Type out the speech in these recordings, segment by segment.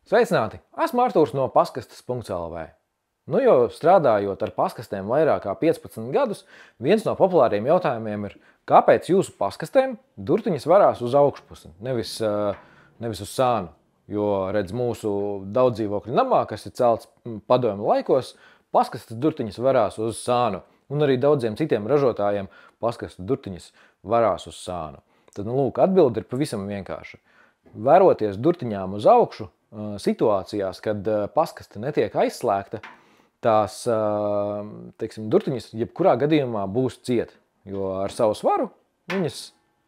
Sveicināti! Esmu Artūrs no paskastes.lv. Nu jau strādājot ar paskastēm vairāk kā 15 gadus, viens no populāriem jautājumiem ir, kāpēc jūsu paskastēm durtiņas varās uz augšpusi, nevis uz sānu. Jo, redz, mūsu daudzdzīvokļu namā, kas ir celts padomju laikos, paskastes durtiņas varās uz sānu. Un arī daudziem citiem ražotājiem paskastu durtiņas varās uz sānu. Tad, lūk, atbilde ir pavisam vienkārša. Vēroties durtiņām uz augšu, situācijās, kad paskaste netiek aizslēgta, tās, teiksim, durtiņas jebkurā gadījumā būs ciet, jo ar savu svaru viņas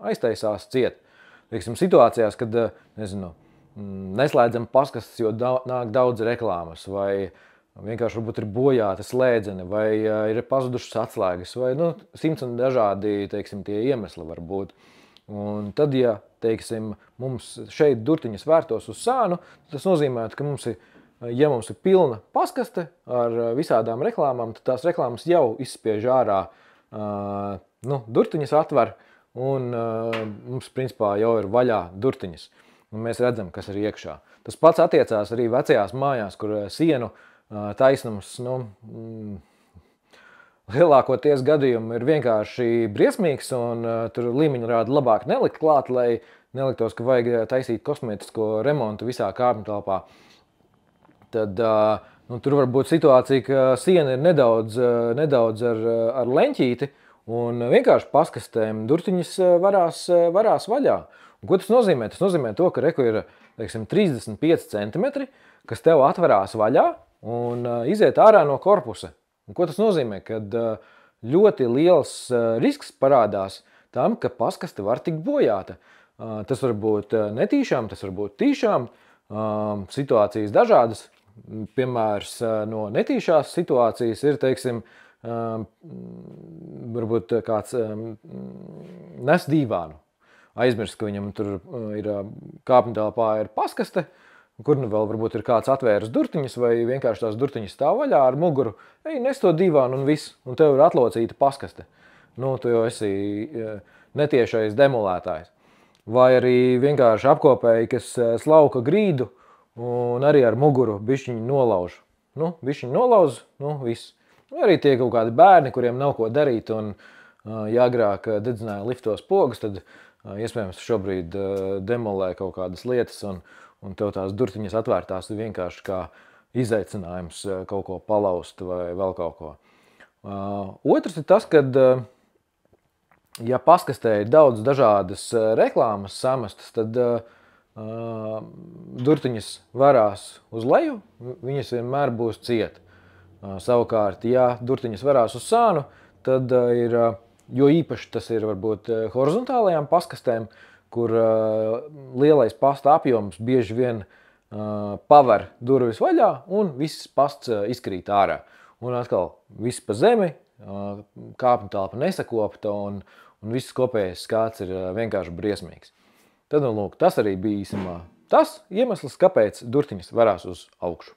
aiztaisās ciet. Teiksim, situācijās, kad, nezinu, neslēdzam paskastes, jo nāk daudz reklāmas, vai vienkārši varbūt ir bojāta slēdzene, vai ir pazudušas atslēgas, vai simts un dažādi, teiksim, tie iemesli var būt. Un tad, ja, teiksim, mums šeit durtiņas vērtos uz sānu, tas nozīmē, ka mums ir pilna paskaste ar visādām reklāmām, tad tās reklāmas jau izspiež ārā durtiņas atver, un mums, principā, jau ir vaļā durtiņas. Un mēs redzam, kas ir iekšā. Tas pats attiecās arī vecajās mājās, kur sienu taisnums, lielākoties gadījumi ir vienkārši briesmīgs, un tur līmeņrādi labāk nelikt klāt, lai neliktos, ka vajag taisīt kosmētisko remontu visā kāpņu telpā. Tad tur var būt situācija, ka siena ir nedaudz ar leņķīti, un vienkārši paskastēm durtiņas varās vaļā. Un ko tas nozīmē? Tas nozīmē to, ka reku ir, teiksim, 35 centimetri, kas tev atverās vaļā un iziet ārā no korpusa. Un ko tas nozīmē? Kad ļoti liels risks parādās tam, ka paskaste var tikt bojāta. Tas var būt netīšām, tas var būt tīšām, situācijas dažādas. Piemērs no netīšās situācijas ir, teiksim, varbūt kāds nes dīvānu. Aizmirst, ka viņam tur ir kāpņu telpā ir paskaste, kur nu vēl varbūt ir kāds atvēras durtiņas, vai vienkārši tās durtiņas stāv vaļā ar muguru. Ej, nes to dīvānu un viss, un tev ir atlocīta paskaste. Tu jau esi netiešais demolētājs. Vai arī vienkārši apkopēji, kas slauka grīdu un arī ar muguru bišķiņu nolauž. Bišķiņu nolauž, viss. Arī tie kaut kādi bērni, kuriem nav ko darīt, un ja agrāk dedzināja liftos pogas, tad iespējams šobrīd demolē kaut kādas lietas, un tev tās durtiņas atvērtās vienkārši kā izaicinājums kaut ko palaust vai vēl kaut ko. Otrs ir tas, kad, ja paskastē ir daudz dažādas reklāmas samestas, tad durtiņas varās uz leju, viņas vienmēr būs ciet. Savukārt, ja durtiņas varās uz sānu, tad ir, jo īpaši tas ir varbūt horizontālajām paskastēm, kur lielais pasta apjoms bieži vien paver durvis vaļā un viss pasts izkrīt ārā. Un atkal viss pa zemi, kāpņu telpa nesakopta un viss kopējais skats ir vienkārši briesmīgs. Tad, lūk, tas arī bija īsumā tas iemesls, kāpēc durtiņas varās uz augšu.